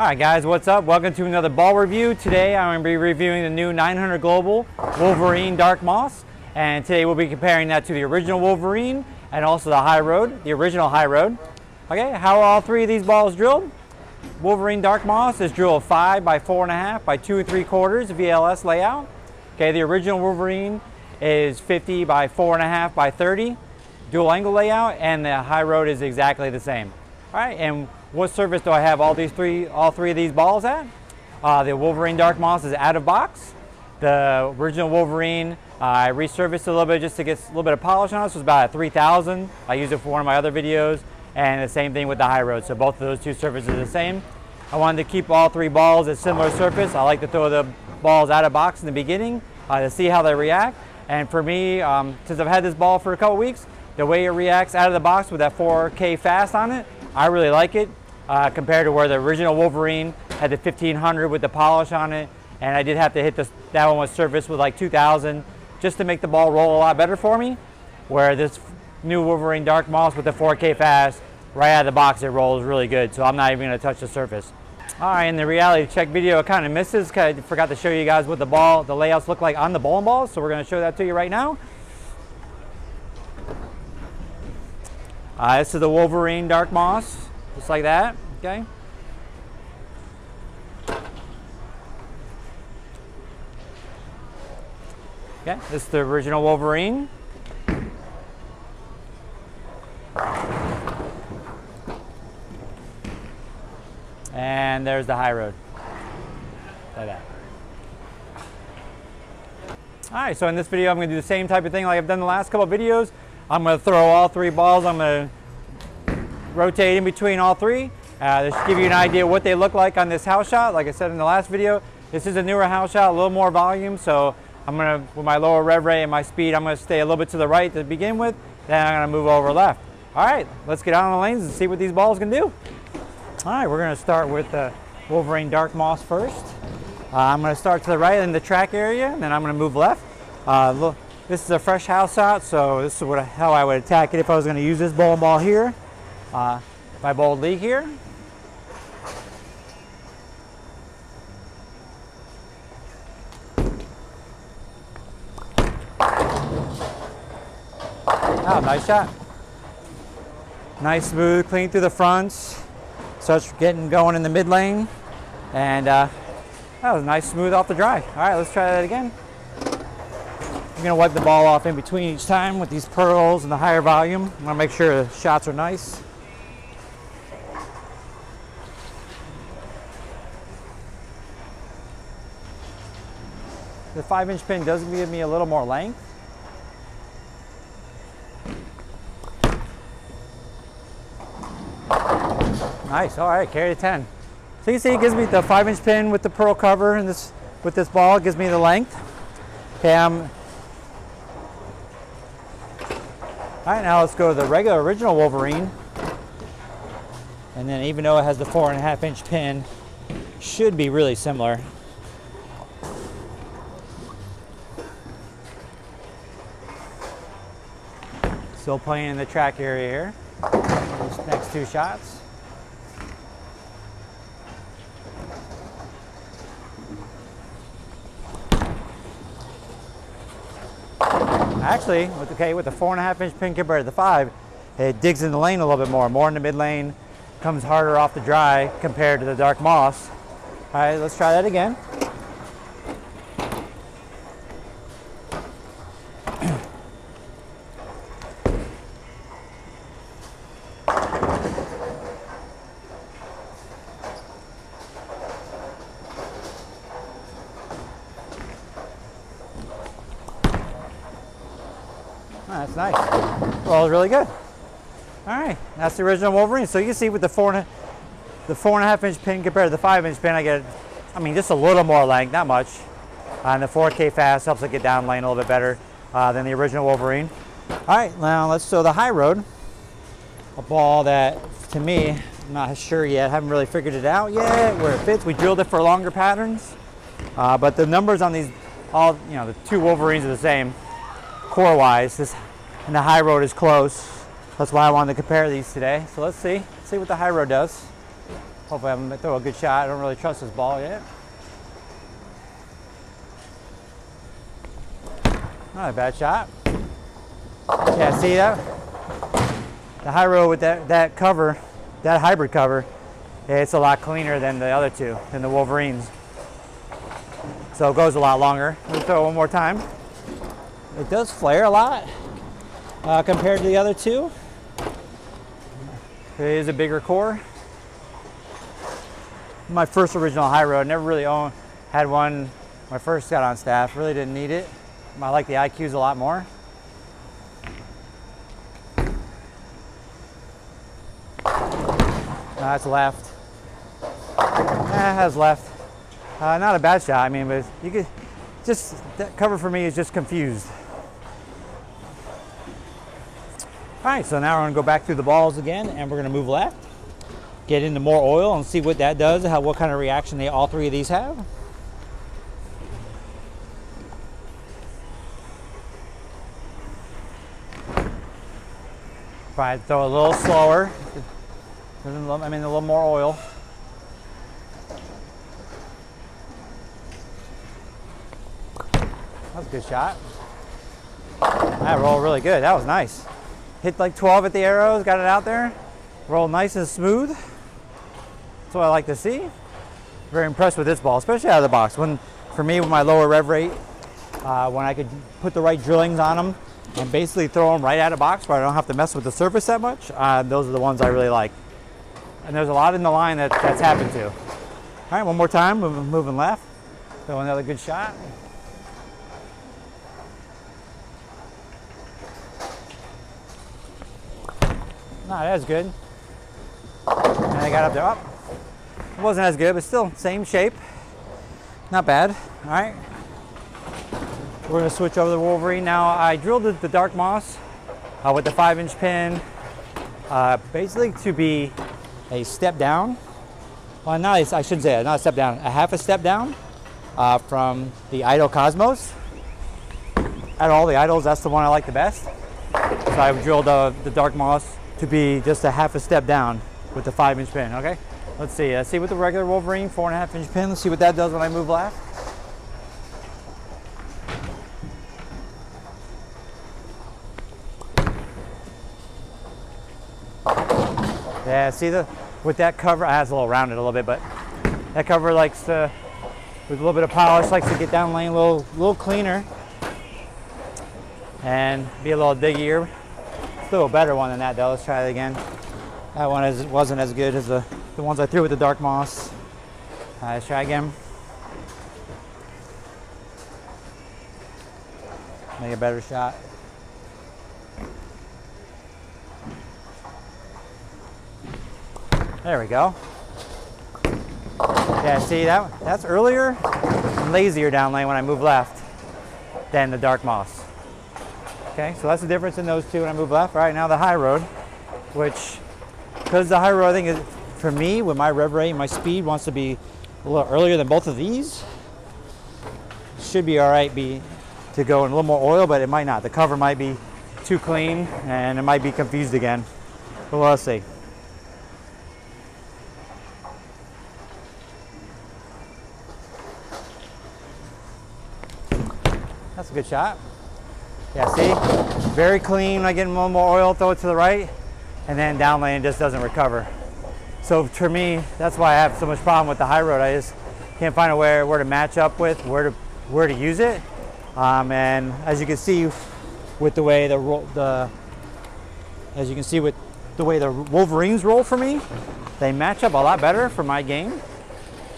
Alright guys, what's up? Welcome to another ball review. Today I'm going to be reviewing the new 900 Global Wolverine Dark Moss, and today we'll be comparing that to the original Wolverine and also the Hyroad, the original Hyroad. Okay, how are all three of these balls drilled? Wolverine Dark Moss is drilled 5 by 4.5 by 2 3/4 VLS layout. Okay, the original Wolverine is 50 by 4.5 by 30 dual angle layout, and the Hyroad is exactly the same. Alright, and what surface do I have all three of these balls at? The Wolverine Dark Moss is out of box. The original Wolverine, I resurfaced a little bit just to get a little bit of polish on it. So it's about a 3000. I used it for one of my other videos, and the same thing with the Hyroad. So both of those two surfaces are the same. I wanted to keep all three balls at similar surface. I like to throw the balls out of box in the beginning to see how they react. And for me, since I've had this ball for a couple weeks, the way it reacts out of the box with that 4K fast on it, I really like it compared to where the original Wolverine had the 1500 with the polish on it, and I did have to hit that one with surface with like 2000 just to make the ball roll a lot better for me, where this new Wolverine Dark Moss with the 4K fast, right out of the box it rolls really good, so I'm not even going to touch the surface. Alright, in the reality check video it kind of misses because I forgot to show you guys what the layouts look like on the bowling balls, so we're going to show that to you right now. This is the Wolverine Dark Moss. Just like that, okay? Okay, this is the original Wolverine. And there's the Hyroad. Like that. Alright, so in this video I'm going to do the same type of thing like I've done the last couple of videos. I'm going to throw all three balls. I'm going to rotate in between all three. This should give you an idea what they look like on this house shot. Like I said in the last video, this is a newer house shot, a little more volume, so I'm going to, with my lower rev rate and my speed, I'm going to stay a little bit to the right to begin with, then I'm going to move over left. Alright, let's get out on the lanes and see what these balls can do. Alright, we're going to start with the Wolverine Dark Moss first. I'm going to start to the right in the track area, and then I'm going to move left. Look, this is a fresh house shot, so this is how I would attack it if I was going to use this bowling ball here. My bowled league here. Oh, nice shot. Nice, smooth, clean through the fronts. Starts getting going in the mid lane. And that was nice, smooth off the dry. All right, let's try that again. I'm going to wipe the ball off in between each time with these pearls and the higher volume. I want to make sure the shots are nice. The 5-inch pin does give me a little more length. Nice, all right, carry to 10. So you can see it gives me the 5-inch pin with the pearl cover, and with this ball, it gives me the length. Okay, all right, now let's go to the regular original Wolverine. And then even though it has the 4.5-inch pin, should be really similar. Still playing in the track area here. Those next two shots. Actually, with the 4.5-inch pin compared to the 5, it digs in the lane a little bit more in the mid lane, comes harder off the dry compared to the Dark Moss. All right, let's try that again. Oh, that's nice. Well, it's really good. All right, that's the original Wolverine. So you can see with the 4.5-inch pin compared to the 5-inch pin, I get, just a little more length, not much. And the 4K fast helps it get down lane a little bit better than the original Wolverine. All right, now let's show the Hyroad. A ball that, to me, I'm not sure yet. Haven't really figured it out yet where it fits. We drilled it for longer patterns, but the numbers on these, the two Wolverines are the same. Core-wise, this and the Hyroad is close. That's why I wanted to compare these today. So let's see what the Hyroad does. Hopefully I'm gonna throw a good shot. I don't really trust this ball yet. Not a bad shot. Yeah, see that? The Hyroad with that cover, that hybrid cover, it's a lot cleaner than the other two, than the Wolverines. So it goes a lot longer. We'll throw it one more time. It does flare a lot compared to the other two. It is a bigger core. My first original Hyroad, never really had one when I first got on staff. Really didn't need it. I like the IQs a lot more. That's left. Has left. Not a bad shot. I mean, but you could just, that cover for me is just confused. All right, so now we're gonna go back through the balls again, and we're gonna move left, get into more oil, and see what that does, what kind of reaction all three of these have. Probably throw a little slower. I mean, a little more oil. That was a good shot. That rolled really good. That was nice. Hit like 12 at the arrows, got it out there. Rolled nice and smooth. That's what I like to see. Very impressed with this ball, especially out of the box. For me, with my lower rev rate, when I could put the right drillings on them and basically throw them right out of the box where I don't have to mess with the surface that much, those are the ones I really like. And there's a lot in the line that's happened to. All right, one more time, moving left. Throw another good shot. No, that's good. And I got up there. Up. It wasn't as good, but still same shape. Not bad. All right. We're gonna switch over to the Wolverine. Now I drilled the Dark Moss with the 5-inch pin, basically to be a step down. Well, I shouldn't say that, not a step down, a half a step down from the Idol Cosmos. Out of all the Idols, that's the one I like the best. So I drilled the Dark Moss to be just a half a step down with the 5-inch pin, okay? Let's see, with the regular Wolverine 4.5-inch pin, let's see what that does when I move left. Yeah, see with that cover, it's a little rounded a little bit, but that cover likes to, with a little bit of polish, likes to get down lane a little cleaner and be a little diggier. Still a better one than that though. Let's try it again. That one wasn't as good as the ones I threw with the Dark Moss. Let's try again. Make a better shot. There we go. Yeah, see that's earlier and lazier down lane when I move left than the Dark Moss. Okay, so that's the difference in those two when I move left. All right, now the Hyroad, which, because the Hyroad, I think, is, for me, with my rev rate, my speed wants to be a little earlier than both of these. Should be all right to go in a little more oil, but it might not. The cover might be too clean, and it might be confused again. But we'll see. That's a good shot. Yeah, see? Very clean. When I get a little more oil, throw it to the right, and then down lane just doesn't recover. So for me, that's why I have so much problem with the Hyroad. I just can't find a where to match up with, where to use it. And as you can see with the way the Wolverines roll for me, they match up a lot better for my game.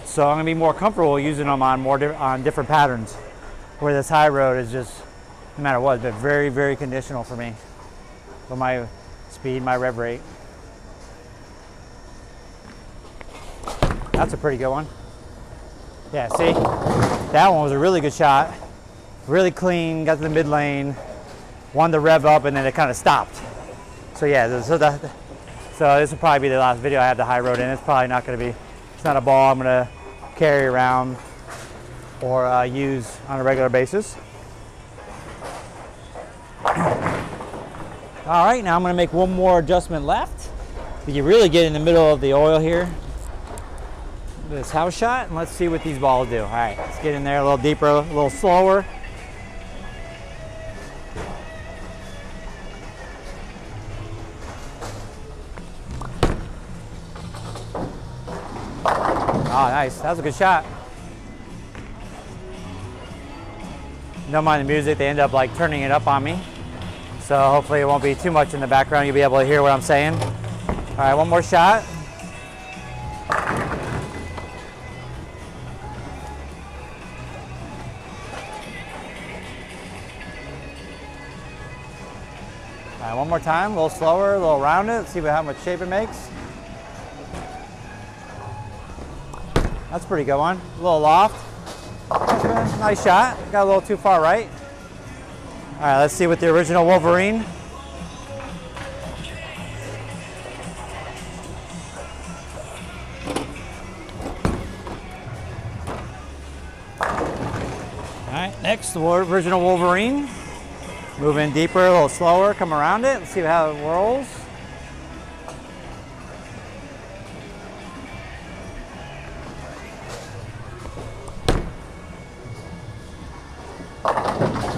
So I'm gonna be more comfortable using them on different patterns. Where this Hyroad is just, no matter what, it's been very, very conditional for me with my speed, my rev rate. That's a pretty good one. Yeah, see? That one was a really good shot. Really clean, got to the mid lane, wanted to rev up, and then it kind of stopped. So yeah, so this will probably be the last video I have the Hyroad in. It's probably not going to be, it's not a ball I'm going to carry around or use on a regular basis. All right, now I'm going to make one more adjustment left. You really get in the middle of the oil here. this house shot and let's see what these balls do. All right, let's get in there a little deeper, a little slower. Oh, nice. That was a good shot. Don't mind the music. They end up like turning it up on me. So hopefully it won't be too much in the background. You'll be able to hear what I'm saying. All right, one more shot. All right, one more time. A little slower, a little rounded. Let's see how much shape it makes. That's a pretty good one. A little loft. Nice shot. Got a little too far right. All right, let's see what the original Wolverine. All right, next, the original Wolverine. Move in deeper, a little slower, come around it. Let's see how it whirls.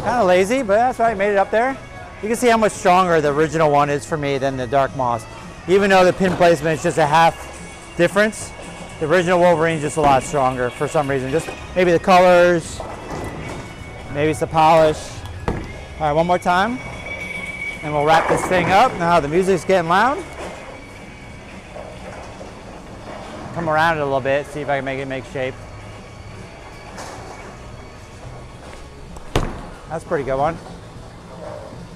Kind of lazy, but that's right, made it up there. You can see how much stronger the original one is for me than the Dark Moss. Even though the pin placement is just a half difference, the original Wolverine is just a lot stronger for some reason. Just maybe the colors, maybe it's the polish. All right, one more time, and we'll wrap this thing up. Now the music's getting loud. Come around it a little bit, see if I can make it make shape. That's a pretty good one.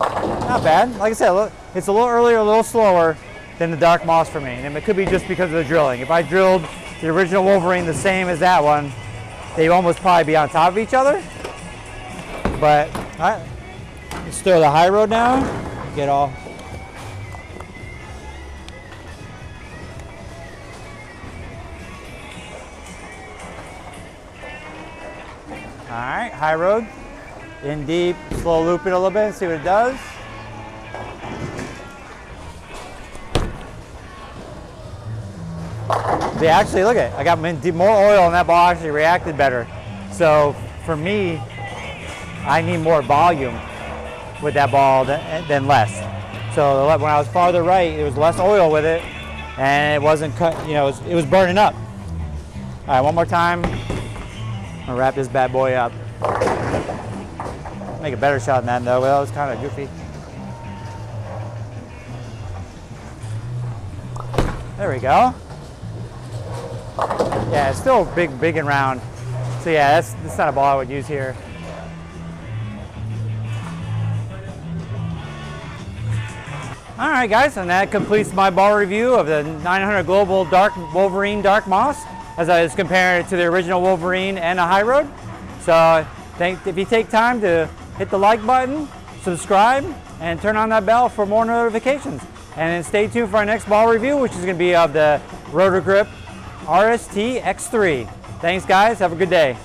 Not bad. Like I said, it's a little earlier, a little slower than the Dark Moss for me. And it could be just because of the drilling. If I drilled the original Wolverine the same as that one, they'd almost probably be on top of each other. But, all right, let's throw the Hyroad now. Get all. All right, Hyroad. In deep, slow loop it a little bit and see what it does. See, actually, look at it. I got more oil and that ball actually reacted better. So for me, I need more volume with that ball than less. So when I was farther right, there was less oil with it and it wasn't cut, you know, it was burning up. All right, one more time. I'm gonna wrap this bad boy up. Make a better shot than that though. Well, it's kind of goofy. There we go. Yeah, it's still big and round. So yeah, that's not a ball I would use here. All right, guys, and that completes my ball review of the 900 Global Wolverine Dark Moss, as I was comparing it to the original Wolverine and a Hyroad. So if you take time to hit the like button, subscribe, and turn on that bell for more notifications. And then stay tuned for our next ball review, which is going to be of the Rotor Grip RST X3. Thanks, guys. Have a good day.